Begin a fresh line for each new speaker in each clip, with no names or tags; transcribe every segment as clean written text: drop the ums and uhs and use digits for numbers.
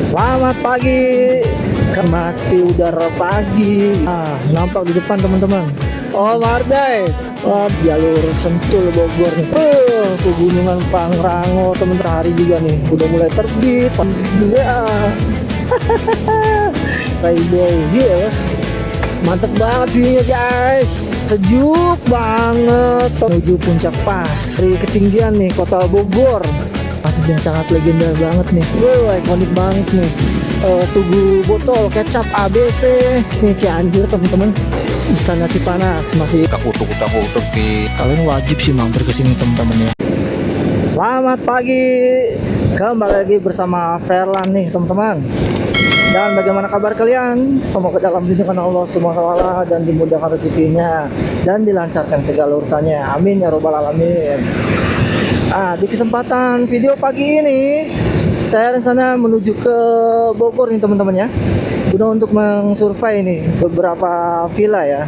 Selamat pagi, mati udara pagi. Nampak di depan teman-teman. Oh Mardai, jalur Sentul Bogor nih. Pegunungan Pangrango teman, hari juga nih. Udah mulai terbit. Ya. Playboy, yes. Mantep banget view-nya guys. Sejuk banget. Menuju puncak pas. Dari ketinggian nih Kota Bogor. Masjid yang sangat legenda banget nih. Ikonik banget nih. Tugu botol kecap ABC. Ini Cianjur teman-teman. Istana Cipanas masih
utak-utuk di.
Kalian wajib sih mampir ke sini teman-teman ya. Selamat pagi. Kembali lagi bersama Ferlan nih teman-teman. Dan bagaimana kabar kalian? Semoga dalam lindungan Allah SWT dan dimudahkan rezekinya dan dilancarkan segala urusannya. Amin ya robbal alamin. Di kesempatan video pagi ini saya rencana menuju ke Bogor nih teman-teman ya, guna untuk mengsurvei nih beberapa villa ya.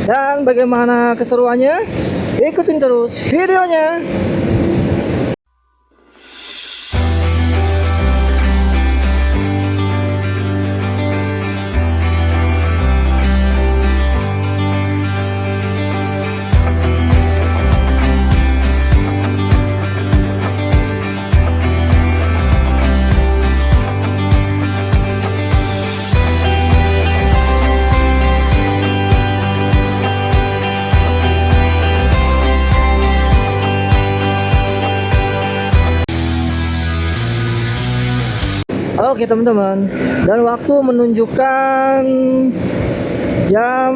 Dan bagaimana keseruannya? Ikutin terus videonya. Oke teman-teman, dan waktu menunjukkan jam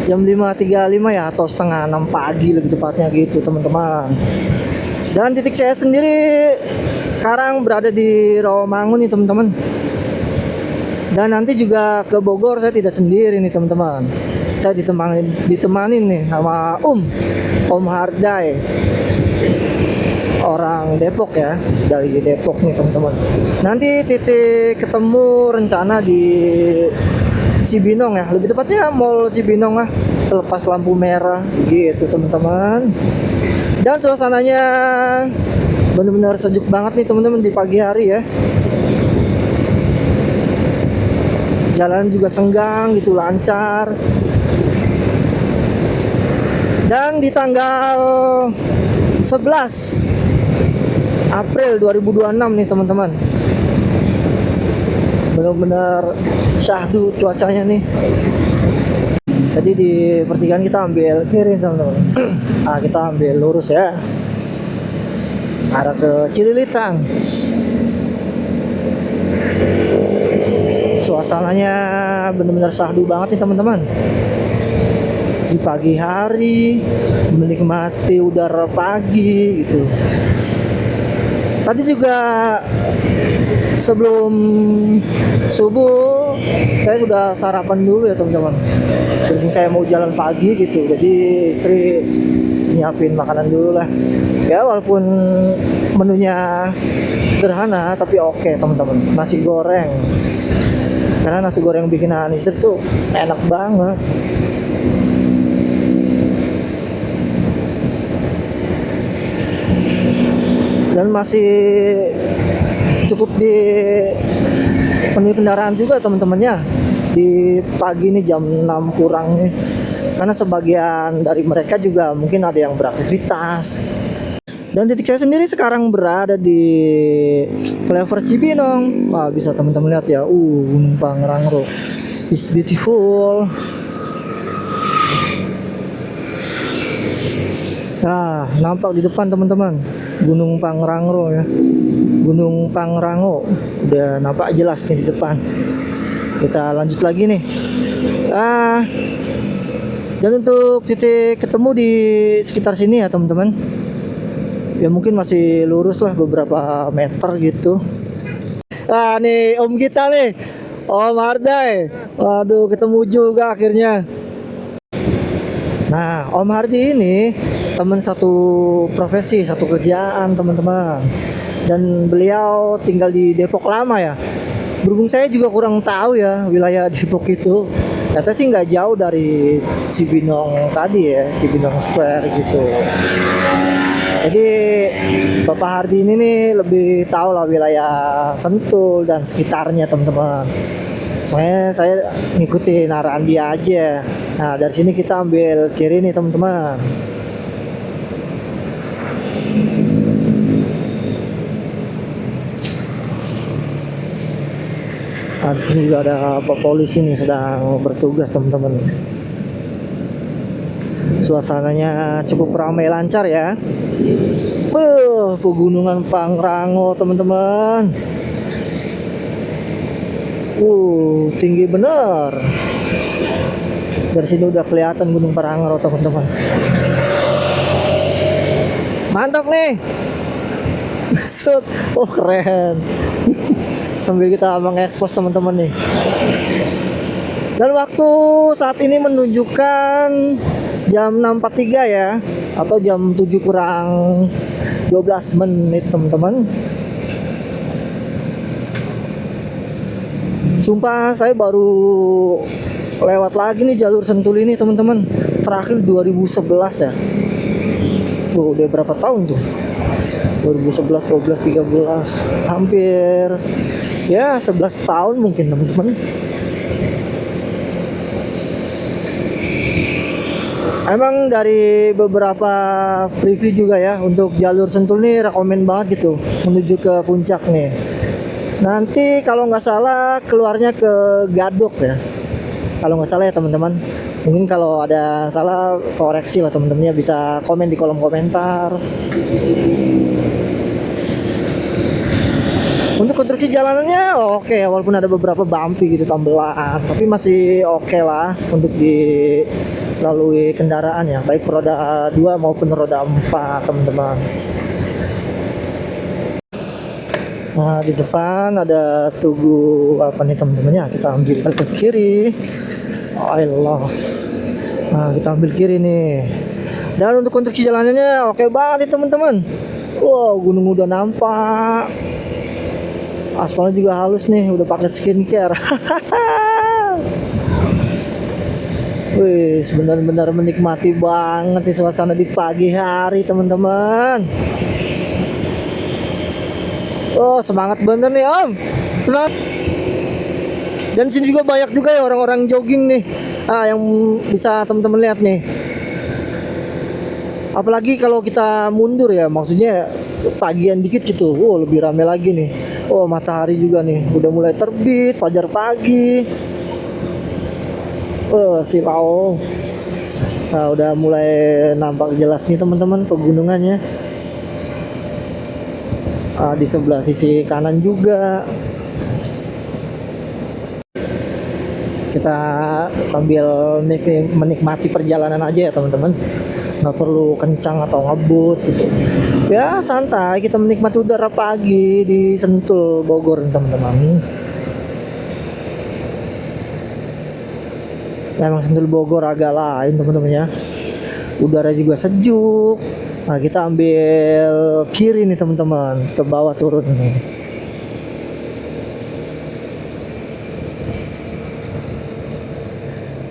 5.35 ya, atau setengah 6 pagi lebih tepatnya gitu teman-teman. Dan titik saya sendiri sekarang berada di Rawamangun nih teman-teman. Dan nanti juga ke Bogor saya tidak sendiri nih teman-teman. Saya ditemani nih sama Om Hardai, orang Depok ya, dari Depok nih teman-teman. Nanti titik ketemu rencana di Cibinong ya, lebih tepatnya Mall Cibinong lah, selepas lampu merah gitu teman-teman. Dan suasananya benar-benar sejuk banget nih teman-teman di pagi hari ya. Jalan juga senggang gitu, lancar. Dan di tanggal 11 April 2026 nih teman-teman, benar-benar syahdu cuacanya nih. Tadi di pertigaan kita ambil kiri teman-teman. Kita ambil lurus ya, arah ke Cililitan. Suasananya benar-benar syahdu banget nih teman-teman. Di pagi hari menikmati udara pagi gitu. Tadi juga sebelum subuh saya sudah sarapan dulu ya teman-teman. Berhubung saya mau jalan pagi gitu, jadi istri nyiapin makanan dulu lah. Ya walaupun menunya sederhana tapi oke teman-teman. Nasi goreng. Karena nasi goreng bikinan istri tuh enak banget. Dan masih cukup dipenuhi kendaraan juga teman-temannya di pagi ini jam 6 kurang nih, karena sebagian dari mereka juga mungkin ada yang beraktivitas. Dan titik saya sendiri sekarang berada di Flyover Cibinong. Bisa teman-teman lihat ya, Gunung Pangrango is beautiful. Nampak di depan teman-teman Gunung Pangrango ya. Gunung Pangrango udah nampak jelas nih di depan. Kita lanjut lagi nih. Dan untuk titik ketemu di sekitar sini ya teman-teman, ya mungkin masih lurus lah beberapa meter gitu. Nih Om kita nih, Om Hardai. Waduh, ketemu juga akhirnya. Nah, Om Hardi ini teman satu profesi, satu kerjaan teman-teman. Dan beliau tinggal di Depok lama ya. Berhubung saya juga kurang tahu ya wilayah Depok itu. Kata sih nggak jauh dari Cibinong tadi ya, Cibinong Square gitu. Jadi Bapak Hardi ini nih lebih tahu lah wilayah Sentul dan sekitarnya teman-teman. Makanya saya ngikutin arahan dia aja. Nah dari sini kita ambil kiri nih teman-teman. Nah, di sini juga ada Pak Polisi nih sedang bertugas teman-teman. Suasananya cukup ramai lancar ya. Pegunungan Pangrango teman-teman. Tinggi bener. Dari sini udah kelihatan Gunung Pangrango teman-teman. Mantap nih. Oh keren. Sambil kita mengekspos teman-teman nih. Dan waktu saat ini menunjukkan jam 6.43 ya, atau jam 7 kurang 12 menit teman-teman. Sumpah saya baru lewat lagi nih jalur Sentul ini teman-teman. Terakhir 2011 ya. Udah berapa tahun tuh? 2011, 12, 13, hampir ya 11 tahun mungkin teman-teman. Emang dari beberapa preview juga ya untuk jalur Sentul nih rekomen banget gitu menuju ke puncak nih. Nanti kalau nggak salah keluarnya ke Gadok ya. Kalau nggak salah ya teman-teman. Mungkin kalau ada salah koreksi lah teman-temannya, bisa komen di kolom komentar. Untuk konstruksi jalanannya oke, walaupun ada beberapa bumpy gitu tambelan, tapi masih oke lah untuk dilalui kendaraan ya, baik roda 2 maupun roda 4 teman-teman. Nah di depan ada tugu apa nih teman-temannya, kita ambil ke kiri. I love. Nah kita ambil kiri nih. Dan untuk konstruksi jalanannya oke banget nih teman-teman. Wow, gunung udah nampak. Aspalnya juga halus nih, udah pakai skincare. Wih, benar-benar menikmati banget nih suasana di pagi hari teman-teman. Oh semangat bener nih Om, semangat. Dan sini juga banyak juga ya orang-orang jogging nih, yang bisa teman-teman lihat nih. Apalagi kalau kita mundur ya, maksudnya pagian dikit gitu, lebih rame lagi nih. Oh matahari juga nih udah mulai terbit, fajar pagi. Silau. Nah, udah mulai nampak jelas nih teman-teman pegunungannya. Di sebelah sisi kanan juga. Kita sambil menikmati perjalanan aja ya teman-teman. Nggak perlu kencang atau ngebut gitu. Ya santai, kita menikmati udara pagi di Sentul Bogor teman-teman. Memang Sentul Bogor agak lain teman-teman ya. Udara juga sejuk. Nah kita ambil kiri nih teman-teman, ke bawah turun nih.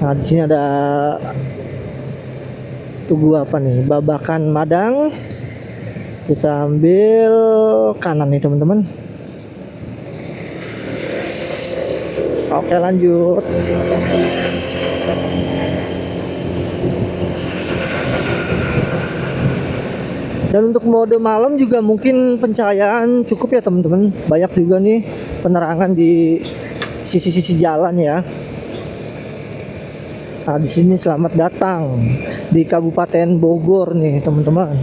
Nah di sini ada tugu apa nih, Babakan Madang. Kita ambil kanan nih teman-teman. Oke lanjut. Dan untuk mode malam juga mungkin pencahayaan cukup ya teman-teman. Banyak juga nih penerangan di sisi-sisi jalan ya. Nah di sini selamat datang di Kabupaten Bogor nih teman-teman.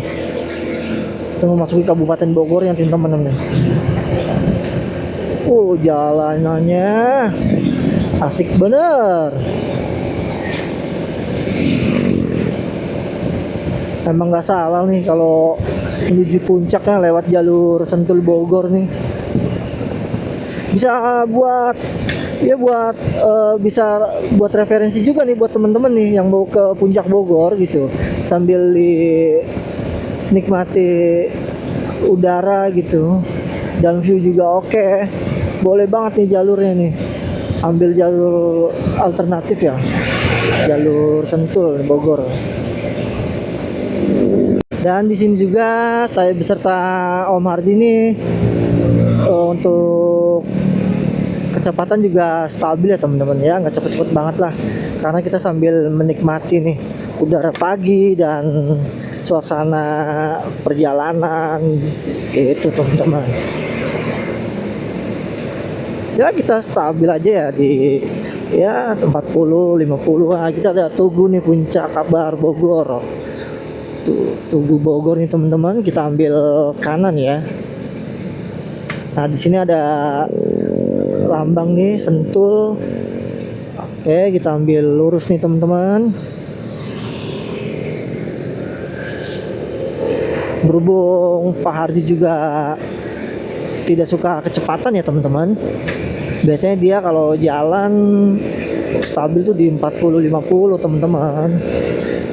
Kita memasuki Kabupaten Bogor yang teman-teman nih. Jalanannya asik bener. Emang nggak salah nih kalau menuju puncaknya lewat jalur Sentul Bogor nih. Bisa buat bisa buat referensi juga nih buat teman-teman nih yang mau ke puncak Bogor gitu, sambil nikmati udara gitu dan view juga oke. Boleh banget nih jalurnya nih, ambil jalur alternatif ya, jalur Sentul Bogor. Dan di sini juga saya beserta Om Hardi nih untuk kecepatan juga stabil ya teman-teman ya, nggak cepet-cepet banget lah, karena kita sambil menikmati nih udara pagi dan suasana perjalanan itu teman-teman. Ya kita stabil aja ya di ya 40 50. Nah, kita ada Tugu nih, puncak Kabar Bogor. Tugu Bogor nih teman-teman, kita ambil kanan ya. Nah, di sini ada lambang nih Sentul. Oke, kita ambil lurus nih teman-teman. Berhubung Pak Hardi juga tidak suka kecepatan ya teman-teman. Biasanya dia kalau jalan stabil tuh di 40-50 teman-teman.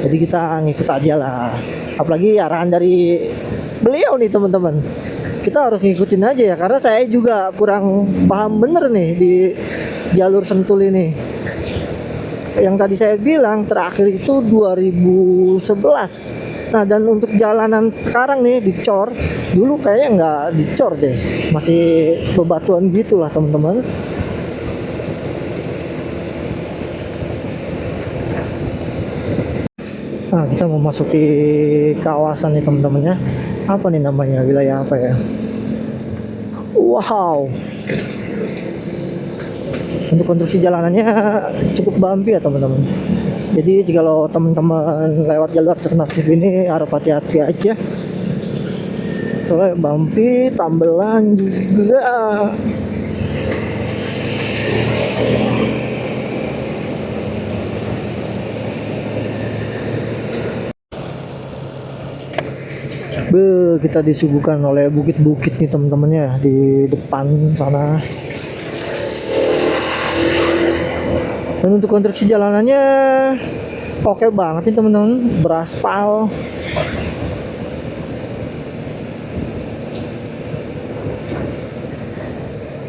Jadi kita ngikut aja lah. Apalagi arahan dari beliau nih teman-teman. Kita harus ngikutin aja ya, karena saya juga kurang paham bener nih di jalur Sentul ini. Yang tadi saya bilang terakhir itu 2011. Nah, dan untuk jalanan sekarang nih dicor, dulu kayaknya nggak dicor deh, masih bebatuan gitulah teman-teman. Nah, kita memasuki kawasan nih teman-teman ya. Apa nih namanya, wilayah apa ya? Wow. Untuk konstruksi jalanannya cukup bumpy ya teman-teman. Jadi jika lo teman-teman lewat jalur alternatif ini harus hati-hati aja. Soalnya bumpy, tambelan juga. Kita disuguhkan oleh bukit-bukit nih teman-teman ya di depan sana. Dan untuk konstruksi jalanannya oke banget nih teman-teman, beraspal.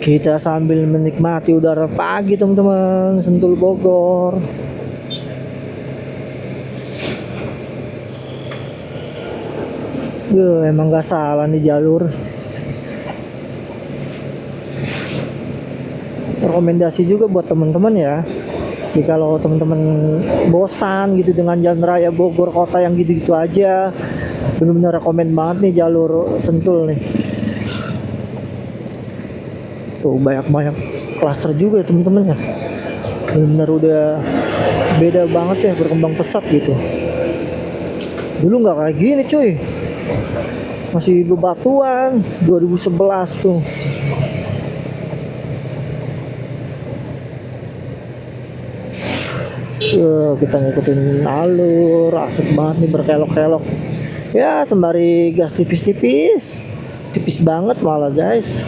Kita sambil menikmati udara pagi teman-teman, Sentul Bogor. Emang gak salah nih jalur. Rekomendasi juga buat teman-teman ya. Jadi kalau teman-teman bosan gitu dengan jalan raya Bogor kota yang gitu-gitu aja, bener-bener rekomen banget nih jalur Sentul nih. Tuh banyak-banyak klaster juga ya teman-teman ya. Bener-bener udah beda banget ya, berkembang pesat gitu. Dulu nggak kayak gini cuy, masih bebatuan 2011 tuh. Kita ngikutin alur, asik banget nih, berkelok-kelok ya, sembari gas tipis-tipis, tipis banget malah guys.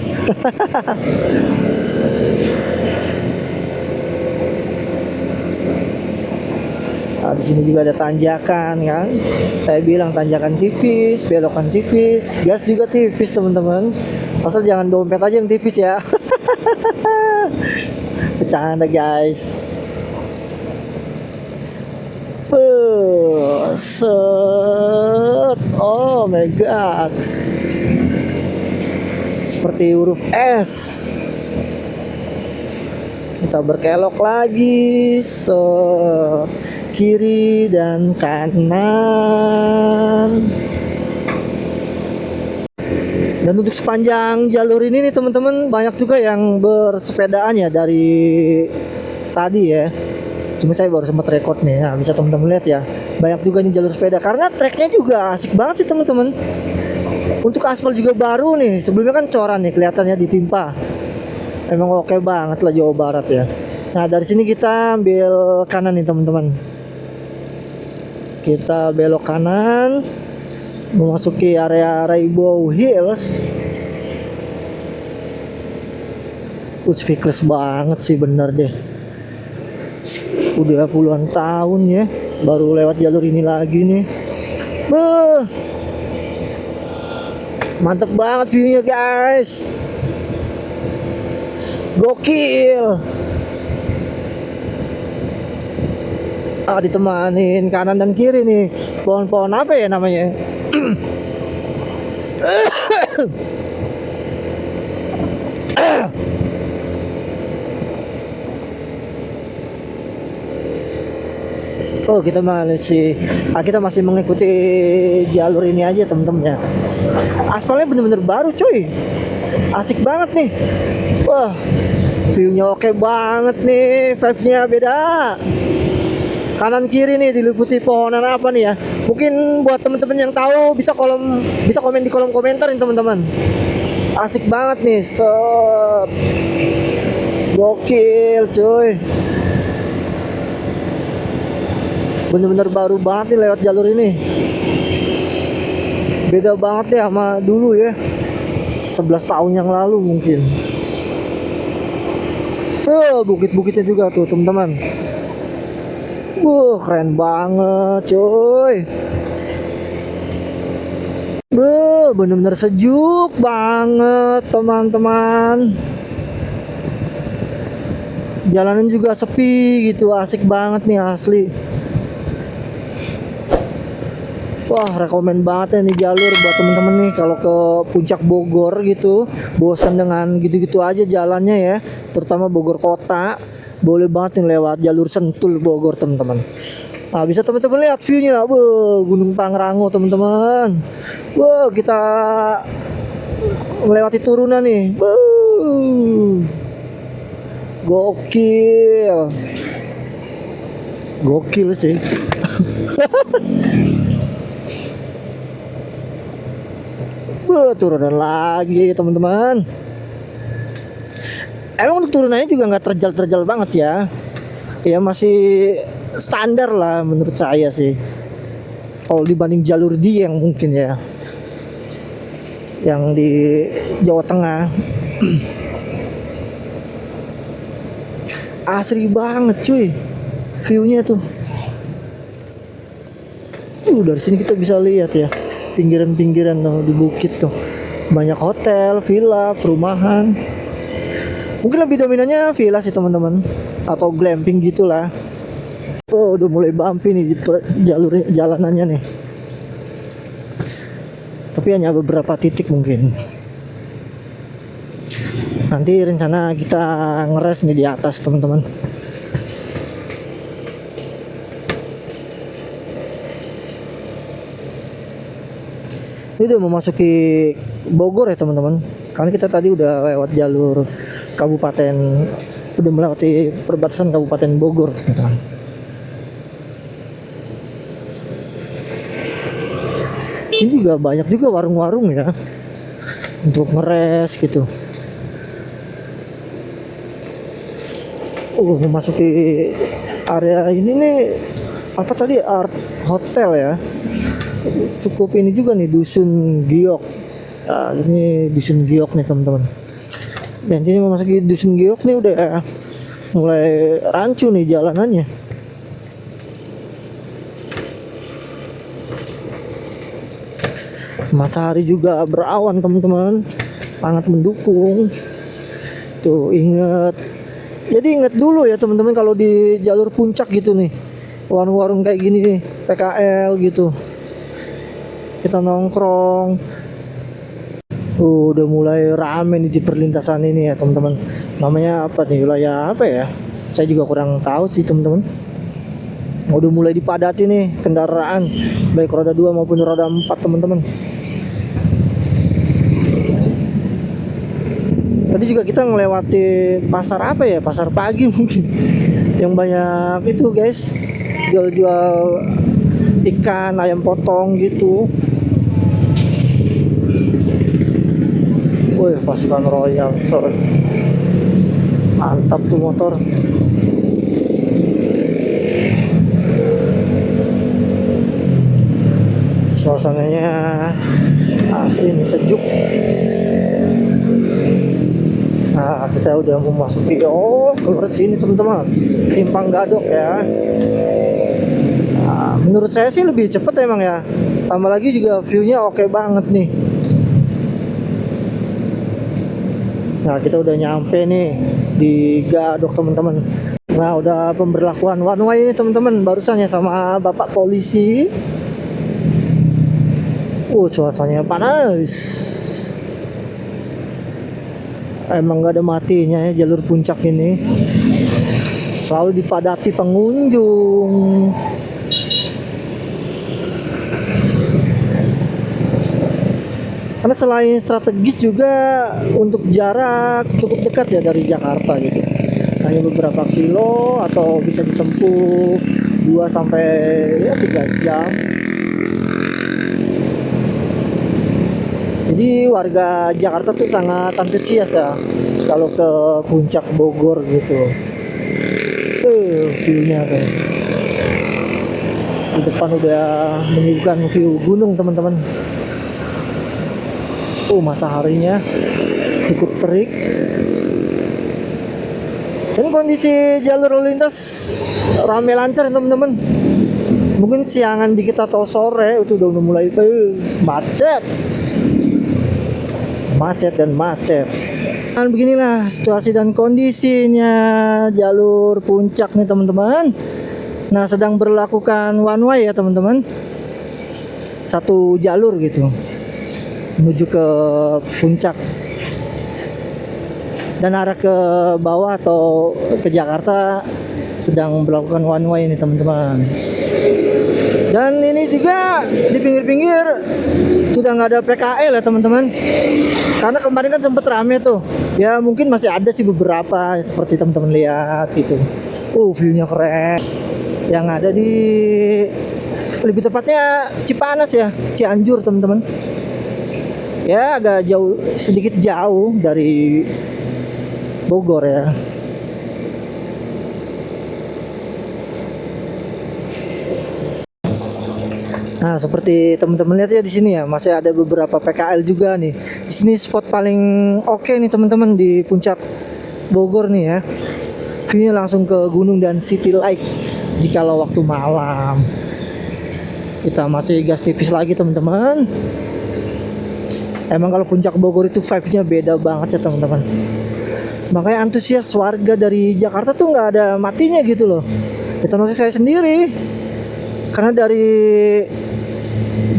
Nah, di sini juga ada tanjakan kan. Saya bilang tanjakan tipis, belokan tipis, gas juga tipis teman-teman. Asal jangan dompet aja yang tipis ya. Bercanda guys. Set. Oh my god. Seperti huruf S. Kita berkelok lagi, kiri dan kanan. Dan untuk sepanjang jalur ini nih teman-teman, banyak juga yang bersepedaan ya dari tadi ya. Cuma saya baru sempat record nih. Nah, bisa teman-teman lihat ya, banyak juga nih jalur sepeda, karena treknya juga asik banget sih teman-teman. Untuk aspal juga baru nih, sebelumnya kan coran nih kelihatannya ditimpa. Emang oke banget lah Jawa Barat ya. Nah, dari sini kita ambil kanan nih teman-teman. Kita belok kanan memasuki area Rainbow Hills. Speechless banget sih, bener deh. Udah puluhan tahun ya baru lewat jalur ini lagi nih. Mantep banget viewnya guys, gokil. Ditemanin kanan dan kiri nih pohon-pohon apa ya namanya, Oh, kita masih mengikuti jalur ini aja teman-teman ya. Aspalnya bener-bener baru cuy, asik banget nih. Wah, viewnya oke banget nih, vibesnya beda. Kanan kiri nih diliputi pohonan apa nih ya. Mungkin buat teman-teman yang tahu bisa komen di kolom komentar nih teman-teman. Asik banget nih, gokil cuy. Bener-bener baru banget nih lewat jalur ini. Beda banget ya sama dulu ya, 11 tahun yang lalu mungkin. Bukit-bukitnya juga tuh teman-teman. Keren banget cuy. Bener-bener sejuk banget teman-teman. Jalanan juga sepi gitu, asik banget nih asli. Wah, rekomen banget ya nih jalur buat temen-temen nih kalau ke puncak Bogor gitu, bosan dengan gitu-gitu aja jalannya ya, terutama Bogor kota, boleh banget nih lewat jalur Sentul Bogor teman-teman. Nah, bisa teman-teman lihat view-nya, Gunung Pangrango teman-teman. Kita melewati turunan nih, gokil sih. Turunan lagi teman-teman. Emang untuk turunannya juga nggak terjal-terjal banget ya. Ya masih standar lah menurut saya sih. Kalau dibanding jalur Dieng mungkin ya, yang di Jawa Tengah. Asri banget cuy, viewnya tuh. Dari sini kita bisa lihat ya, pinggiran-pinggiran tuh di bukit tuh, banyak hotel, villa, perumahan. Mungkin lebih dominannya villa sih teman-teman, atau glamping gitulah. Udah mulai bumpy nih jalur jalanannya nih. Tapi hanya beberapa titik mungkin. Nanti rencana kita ngeres nih di atas teman-teman. Ini udah memasuki Bogor ya teman-teman. Karena kita tadi udah lewat jalur kabupaten, udah melewati perbatasan Kabupaten Bogor teman-teman. Ini juga banyak juga warung-warung ya untuk ngeres gitu. Memasuki area ini nih, apa tadi, art hotel ya. Cukup ini juga nih, Dusun Giok. Nah, ini Dusun Giok nih teman-teman. Intinya memasuki Dusun Giok nih udah mulai rancu nih jalanannya. Matahari juga berawan teman-teman, sangat mendukung. Tuh jadi ingat dulu ya teman-teman, kalau di jalur puncak gitu nih, warung-warung kayak gini nih, PKL gitu, kita nongkrong. Udah mulai rame nih di perlintasan ini ya teman-teman. Namanya apa nih, wilayah apa ya, saya juga kurang tahu sih teman-teman. Udah mulai dipadati nih kendaraan, baik roda 2 maupun roda 4 teman-teman. Tadi juga kita melewati pasar apa ya, pasar pagi mungkin, yang banyak itu guys, jual-jual ikan, ayam potong gitu. Wih, pasukan Royal, mantap tuh motor. Suasananya asli nih, sejuk. Nah, kita udah memasuki keluar sini teman-teman, Simpang Gadok ya. Nah, menurut saya sih lebih cepet emang ya. Tambah lagi juga view-nya oke banget nih. Nah, kita udah nyampe nih di Gadok teman-teman. Nah, udah pemberlakuan one way ini teman-teman, barusan ya sama Bapak polisi. Cuacanya panas. Emang gak ada matinya ya jalur puncak ini. Selalu dipadati pengunjung. Karena selain strategis juga untuk jarak cukup dekat ya dari Jakarta gitu. Hanya beberapa kilo atau bisa ditempuh 2 sampai ya 3 jam. Jadi warga Jakarta tuh sangat antusias ya kalau ke puncak Bogor gitu. View-nya tuh. Di depan udah menyuguhkan view gunung teman-teman. Mataharinya cukup terik. Dan kondisi jalur lalu lintas ramai lancar teman-teman. Mungkin siangan dikit atau sore itu udah mulai macet. Dan beginilah situasi dan kondisinya jalur puncak nih teman-teman. Nah, sedang berlakukan one way ya teman-teman. Satu jalur gitu menuju ke puncak. Dan arah ke bawah atau ke Jakarta sedang berlakukan one way nih teman-teman. Dan ini juga di pinggir-pinggir sudah nggak ada PKL ya teman-teman. Karena kemarin kan sempet rame tuh. Ya mungkin masih ada sih beberapa seperti teman-teman lihat gitu. View-nya keren. Yang ada di lebih tepatnya Cipanas ya, Cianjur teman-teman. Ya agak jauh, sedikit jauh dari Bogor ya. Nah, seperti teman-teman lihat ya di sini ya, masih ada beberapa PKL juga nih. Di sini spot paling oke nih teman-teman di puncak Bogor nih ya. View-nya langsung ke gunung dan city light jikalau waktu malam. Kita masih gas tipis lagi teman-teman. Emang kalau puncak Bogor itu vibe-nya beda banget ya teman-teman. Makanya antusias warga dari Jakarta tuh nggak ada matinya gitu loh. Ya, termasuk saya sendiri. Karena dari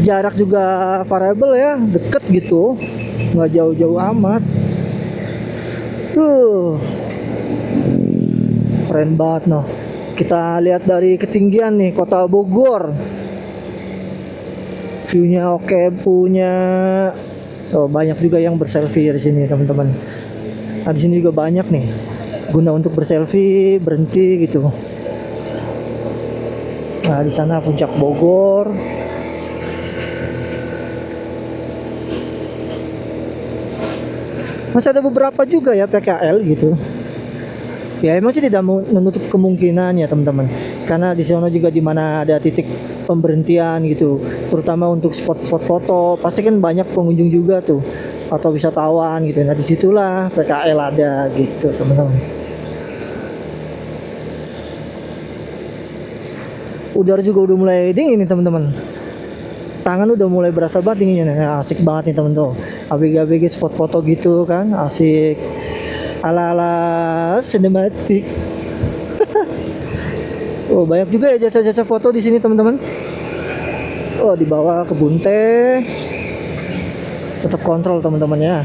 jarak juga variabel ya, deket gitu, nggak jauh-jauh amat. Keren banget noh. Kita lihat dari ketinggian nih kota Bogor. View-nya oke, punya banyak juga yang berselfie di sini teman-teman. Nah, di sini juga banyak nih guna untuk berselfie, berhenti gitu. Nah, di sana puncak Bogor. Masih ada beberapa juga ya PKL gitu. Ya emang sih tidak menutup kemungkinan ya teman-teman. Karena di sana juga di mana ada titik pemberhentian gitu, terutama untuk spot-spot foto, pasti kan banyak pengunjung juga tuh atau wisatawan gitu. Nah, disitulah PKL ada gitu teman-teman. Udara juga udah mulai dingin nih teman-teman. Tangan udah mulai berasa banget dinginnya. Nah, asik banget nih teman-teman. ABG spot foto gitu kan, asik. Ala-ala sinematik. Banyak juga ya jasa-jasa foto di sini teman-teman. Di bawah kebun teh. Tetap kontrol teman-teman ya.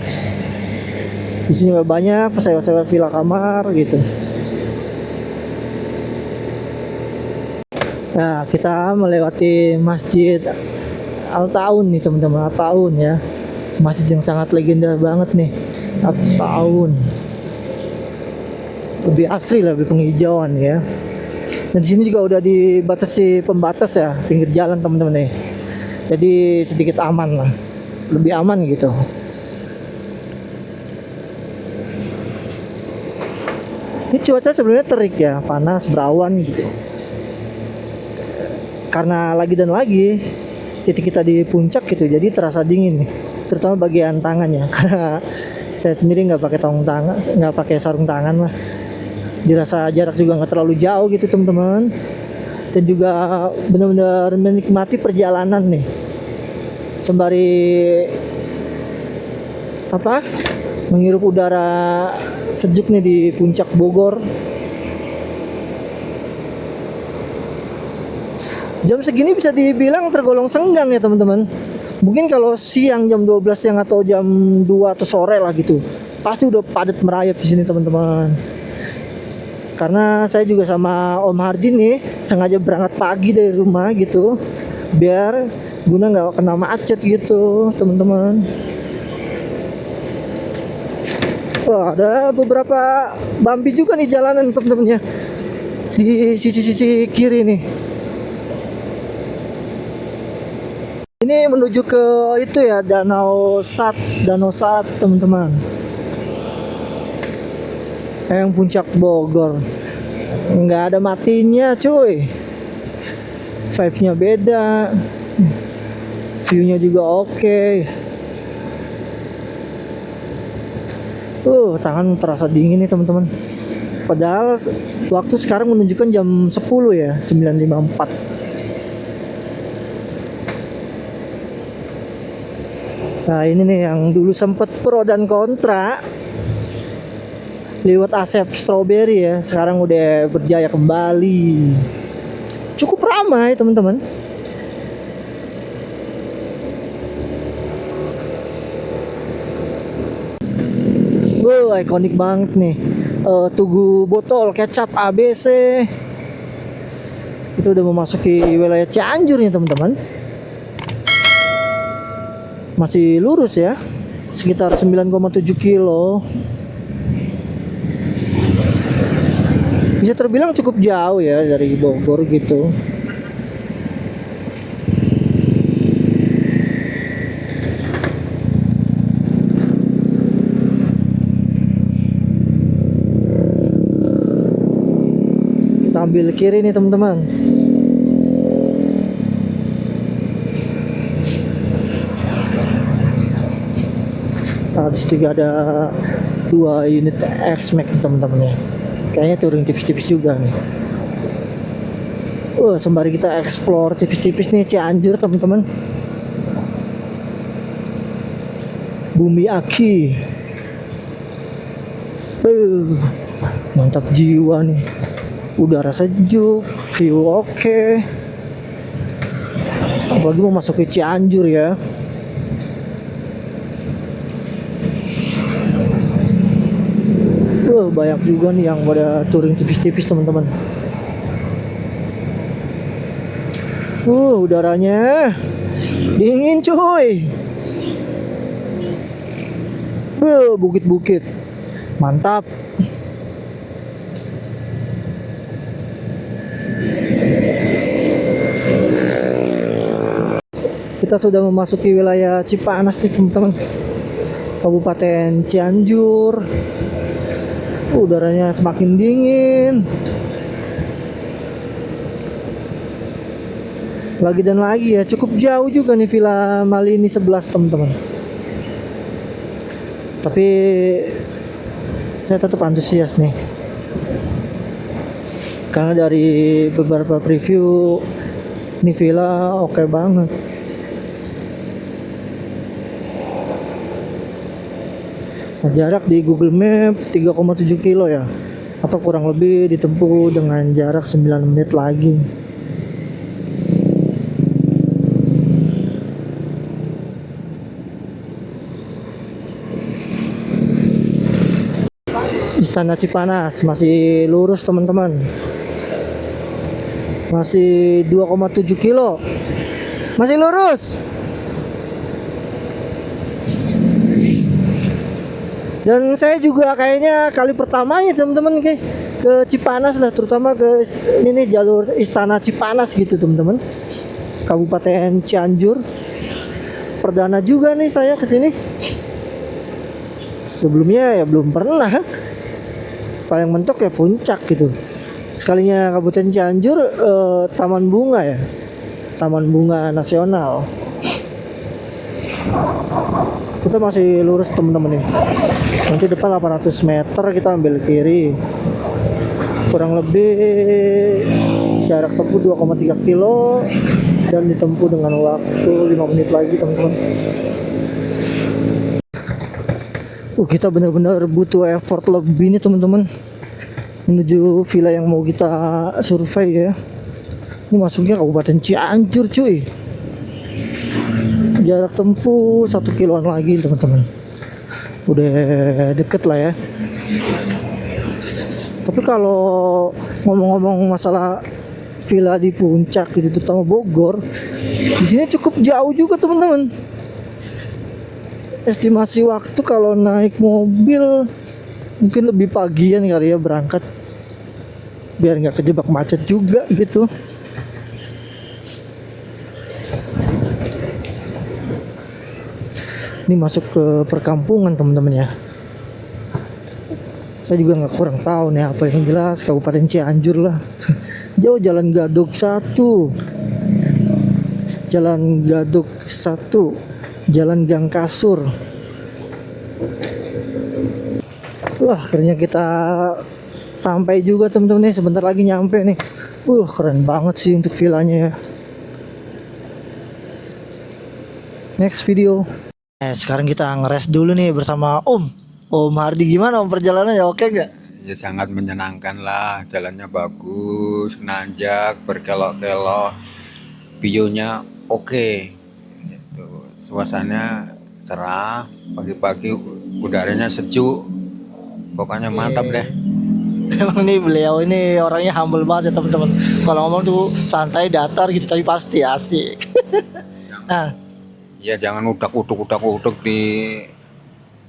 Di sini juga banyak sewa-sewa villa kamar gitu. Nah, kita melewati Masjid Al-Taun nih teman-teman. Al-Taun ya. Masjid yang sangat legenda banget nih. Al-Taun. Lebih asri, lebih penghijauan ya. Dan di sini juga udah dibatasi pembatas ya, pinggir jalan teman-teman nih. Jadi sedikit aman lah. Lebih aman gitu. Ini cuaca sebenarnya terik ya, panas, berawan gitu. Karena lagi dan lagi titik kita di puncak gitu, jadi terasa dingin nih. Terutama bagian tangannya. Karena saya sendiri nggak pakai nggak pakai sarung tangan lah. Dirasa jarak juga nggak terlalu jauh gitu teman-teman. Dan juga benar-benar menikmati perjalanan nih. Sembari menghirup udara sejuk nih di puncak Bogor. Jam segini bisa dibilang tergolong senggang ya teman-teman. Mungkin kalau siang jam 12 siang atau jam 2 atau sore lah gitu, pasti udah padat merayap di sini teman-teman. Karena saya juga sama Om Hardin nih sengaja berangkat pagi dari rumah gitu, biar guna nggak kena macet gitu teman-teman. Wah, ada beberapa bumpy juga nih jalanan teman-teman ya, di sisi-sisi kiri nih. Ini menuju ke itu ya, Danau Sat teman-teman. Yang puncak Bogor. Nggak ada matinya cuy. Vibe-nya beda. View-nya juga oke. Tangan terasa dingin nih teman-teman. Padahal waktu sekarang menunjukkan jam 10 ya, 9.54. Nah ini nih yang dulu sempet pro dan kontra lewat Asep Strawberry ya, sekarang udah berjaya kembali. Cukup ramai teman-teman. Wow, ikonik banget nih. Tugu botol kecap ABC. Itu udah memasuki wilayah Cianjur nih teman-teman. Masih lurus ya, sekitar 9,7 kilo. Bisa terbilang cukup jauh ya dari Bogor gitu. Kita ambil kiri nih teman-teman. Nah, disitu juga ada 2 unit X-Max teman-teman ya. Kayaknya touring tipis-tipis juga nih. Sembari kita explore tipis-tipis nih Cianjur teman-teman. Bumi Aki. Mantap jiwa nih. Udara sejuk, view oke. Apalagi mau masuk ke Cianjur ya. Banyak juga nih yang pada touring tipis-tipis teman-teman. Udaranya dingin cuy. Bukit-bukit mantap. Kita sudah memasuki wilayah Cipanas nih teman-teman, Kabupaten Cianjur. Udaranya semakin dingin. Lagi dan lagi ya, cukup jauh juga nih Villa Malini 11 teman-teman. Tapi saya tetap antusias nih, karena dari beberapa preview ini villa oke banget. Nah, jarak di Google Map 3,7 kilo ya, atau kurang lebih ditempuh dengan jarak 9 menit lagi. Istana Cipanas masih lurus teman-teman, masih 2,7 kilo, masih lurus. Dan saya juga kayaknya kali pertamanya teman-teman ke Cipanas lah, terutama ke ini nih jalur Istana Cipanas gitu teman-teman, Kabupaten Cianjur. Perdana juga nih saya kesini. Sebelumnya ya belum pernah. Paling mentok ya puncak gitu. Sekalinya Kabupaten Cianjur Taman Bunga ya, Taman Bunga Nasional. Kita masih lurus teman-teman nih. Nanti depan 800 meter kita ambil kiri. Kurang lebih jarak tempuh 2,3 kilo dan ditempuh dengan waktu 5 menit lagi teman-teman. Kita benar-benar butuh effort lebih nih teman-teman menuju villa yang mau kita survei ya. Ini masuknya Kabupaten Cianjur cuy. jarak tempuh 1 kiloan lagi teman-teman. Udah deket lah ya. Tapi kalau ngomong-ngomong masalah villa di puncak gitu, terutama Bogor, di sini cukup jauh juga teman-teman. Estimasi waktu kalau naik mobil mungkin lebih pagian kali ya berangkat, biar nggak kejebak macet juga gitu. Ini masuk ke perkampungan teman-teman ya. Saya juga nggak kurang tahu nih apa, yang jelas Kabupaten Cianjur lah. Jauh Jalan Gadok 1, Jalan Gadok 1, Jalan Gang Kasur. Wah, akhirnya kita sampai juga teman-teman nih, sebentar lagi nyampe nih. Keren banget sih untuk villanya ya. Next video. Sekarang kita ngeres dulu nih bersama Om Hardi. Gimana Om, perjalanannya oke nggak?
Ya sangat menyenangkan lah, jalannya bagus, nanjak, berkelok-kelok, view-nya oke. Gitu. Suasananya cerah, pagi-pagi udaranya sejuk, pokoknya mantap deh.
Emang nih beliau ini orangnya humble banget ya teman-teman. Kalau ngomong tuh santai, datar gitu, tapi pasti asik. Nah,
Ya jangan udak-uduk di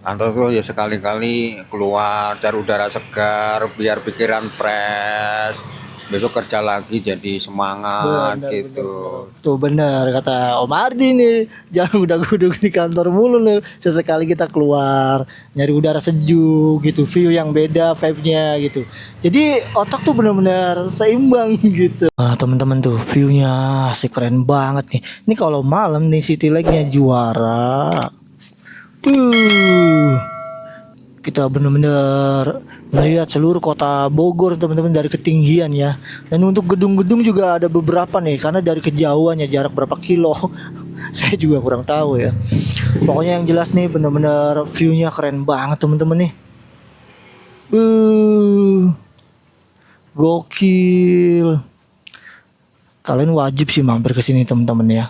kantor tuh, ya sekali-kali keluar cari udara segar biar pikiran fresh, besok kerja lagi jadi semangat gitu.
Tuh bener kata Om Ardi nih, jangan udah di kantor mulu nih. Sesekali kita keluar nyari udara sejuk gitu, view yang beda vibe-nya gitu. Jadi otak tuh bener-bener seimbang gitu. Nah, teman-teman tuh view-nya asik, keren banget nih. Ini kalau malam nih City Lake-nya juara. Kita bener-bener melihat seluruh kota Bogor teman-teman dari ketinggian ya. Dan untuk gedung-gedung juga ada beberapa nih, karena dari kejauhannya jarak berapa kilo saya juga kurang tahu ya. Pokoknya yang jelas nih bener-bener view-nya keren banget teman-teman nih. Gokil. Kalian wajib sih mampir ke sini teman-teman ya.